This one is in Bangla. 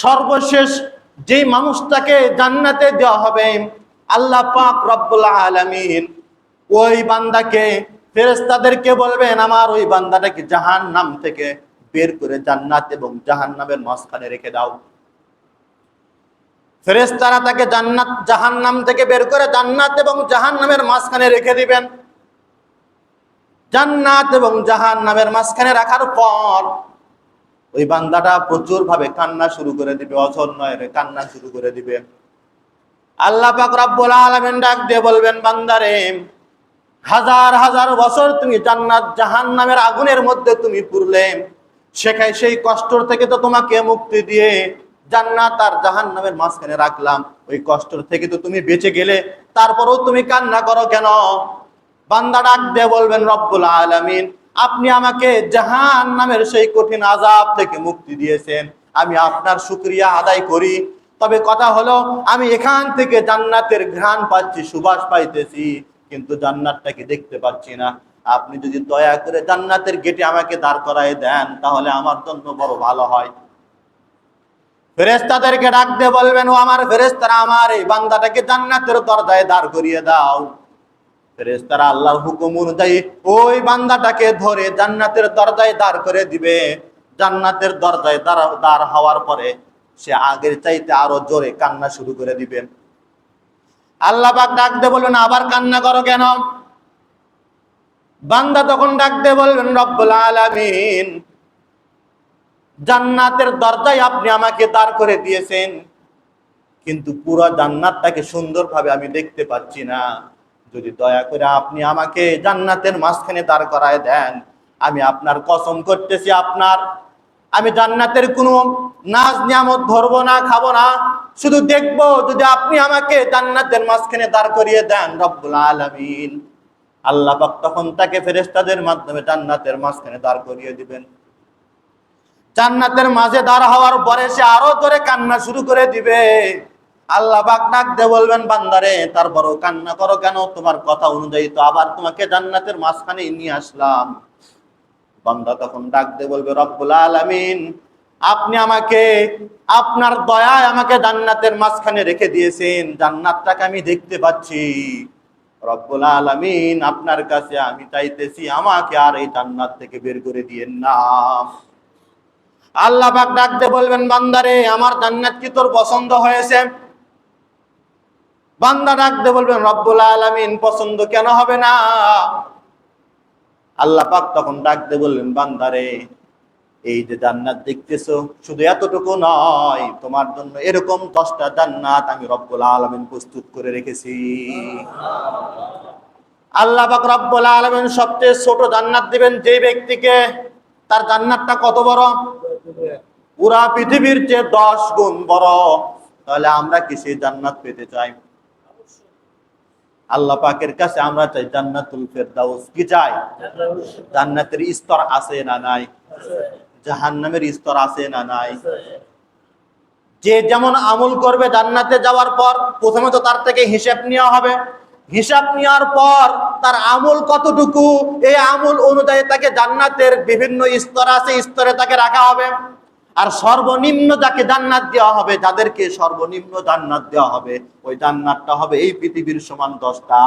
সর্বশেষ যেই মানুষটাকে জান্নাতে দেওয়া হবে, আল্লাহ পাক রব্বুল আলামিন ওই বান্দাকে, ফেরেশতাদেরকে বলবেন আমার ওই বান্দাটাকে জাহান্নাম থেকে বের করে জান্নাত এবং জাহান্নামের মাঝখানে রেখে দাও। ফেরেশতারা তাকে জাহান্নাম থেকে বের করে জান্নাত এবং জাহান্নামের মাঝখানে রেখে দিবেন। জান্নাত এবং জাহান্নামের মাঝখানে রাখার পর ওই বান্দাটা প্রচুর ভাবে কান্না শুরু করে দিবে, অঝর নয় কান্না শুরু করে দিবে। আল্লাহ পাক রব্বুল আলামিন ডাক দিয়ে বলবেন, বান্দারে, হাজার হাজার বছর তুমি জান্নাত জাহান্নামের আগুনের মধ্যে তুমি পুরলে, সেই কষ্ট থেকে তো তোমাকে মুক্তি দিয়ে জান্নাত আর জাহান্নামের মাঝখানে রাখলাম, ওই কষ্ট থেকে তো তুমি বেঁচে গেলে, তারপরেও তুমি কান্না করো কেন? বান্দা ডাক দিয়ে বলবেন, রব্বুল আলামিন, আপনি আমাকে জাহান্নামের সেই কঠিন আযাব থেকে মুক্তি দিয়েছেন, আমি আপনার শুকরিয়া আদায় করি। তবে কথা হলো, আমি এখান থেকে জান্নাতের ঘ্রাণ পাচ্ছি, সুবাস পাইতেছি, কিন্তু জান্নাতটাকে দেখতে পাচ্ছি না। আপনি যদি দয়া করে জান্নাতের গেটে আমাকে দাঁড় করায় দেন, তাহলে আমার জন্য বড় ভালো হয়। ফেরেশতাদেরকে ডাক দিয়ে বলবেন, ও আমার ফেরেশতারা, আমার এই বান্দাটাকে জান্নাতের দরজায় দাঁড় করিয়ে দাও। ফেরেশতারা আল্লাহর হুকুম অনুযায়ী ওই বান্দাটাকে ধরে জান্নাতের দরজায় দাঁড় করে দিবে। জান্নাতের দরজায় দাঁড় হওয়ার পরে সে আগের চাইতে আরো জোরে কান্না শুরু করে দিবে। আল্লাহ পাক ডাক দিয়ে বলবেন, আবার কান্না করো কেন? বান্দা তখন ডাক দিয়ে বলবেন, রব্বুল আলামিন, জান্নাতের দরজায় আপনি আমাকে দাঁড় করে দিয়েছেন, কিন্তু পুরো জান্নাতটাকে সুন্দরভাবে আমি দেখতে পাচ্ছি না। যদি দয়া করে আপনি আমাকে জান্নাতের মাঝখানে দাঁড় করায় দেন, আমি আপনার কসম করতেছি, আমি জান্নাতের কোনো নাজ নিয়ামত ধরবো না, খাবো না, শুধু দেখবো। যদি আপনি আমাকে জান্নাতের মাঝখানে দাঁড় করিয়ে দেন রব্বুল আলামিন, আল্লাহ পাক তখন তাকে ফেরেশতাদের মাধ্যমে জান্নাতের মাঝখানে দাঁড় করিয়ে দিবেন। জান্নাতের মাঝে দাঁড় হওয়ার পরে সে আরো জোরে কান্না শুরু করে দিবে। আল্লাহ পাক ডাক দিয়ে বলবেন, বান্দারে, তারপরও কান্না করো কেন? তোমার কথা অনুযায়ী তো আবার তোমাকে জান্নাতের মাঝখানে নিয়ে আসলাম। বান্দা তখন ডাক দিয়ে বলবে, রব্বুল আলামিন, আপনি আমাকে আপনার দয়ায় আমাকে জান্নাতের মাঝখানে রেখে দিয়েছেন, জান্নাতটাকে আমি দেখতে পাচ্ছি। রব্বুল আলামিন, আপনার কাছে আমি চাইতেছি, আমাকে আর এই জান্নাত থেকে বের করে দিয়েন না। আল্লাহ পাক ডাক দিয়ে বলবেন, বান্দারে, আমার জান্নাত কি তোর পছন্দ হয়েছে? বান্দা ডাক দিয়ে বলবেন, রব্বুল আলামিন, পছন্দ কেন হবে না? আল্লাহ পাক তখন ডাক দিয়ে বললেন, বান্দারে, এই যে জান্নাত দেখতেছো, শুধু এতটুকু নয়, তোমার জন্য এরকম 10টা জান্নাত আমি রব্বুল আলামিন প্রস্তুত করে রেখেছি। আল্লাহ পাক রব্বুল আলামিন সবচেয়ে ছোট জান্নাত দিবেন যে ব্যক্তিকে, তার জান্নাতটা কত বড়? পুরা পৃথিবীর চেয়ে 10 গুণ বড়। তাহলে আমরা কি সেই জান্নাত পেতে চাই? আল্লাহ পাকের কাছে আমরা চাই জান্নাতুল ফেরদাউস। কি চাই? জান্নাতের স্তর আছে না নাই? জাহান্নামের স্তর আছে না নাই? যে যেমন আমল করবে জান্নাতে যাওয়ার পর, প্রথমে তো তার থেকে হিসাব নেওয়া হবে। হিসাব নেওয়ার পর তার আমল কতটুকু, এই আমল অনুযায়ী তাকে জান্নাতের বিভিন্ন স্তর আছে, স্তরে তাকে রাখা হবে। আর সর্বনিম্ন যাকে জান্নাত দেওয়া হবে, যাদেরকে সর্বনিম্ন জান্নাত দেওয়া হবে, ওই জান্নাতটা হবে এই পৃথিবীর সমান 10টা।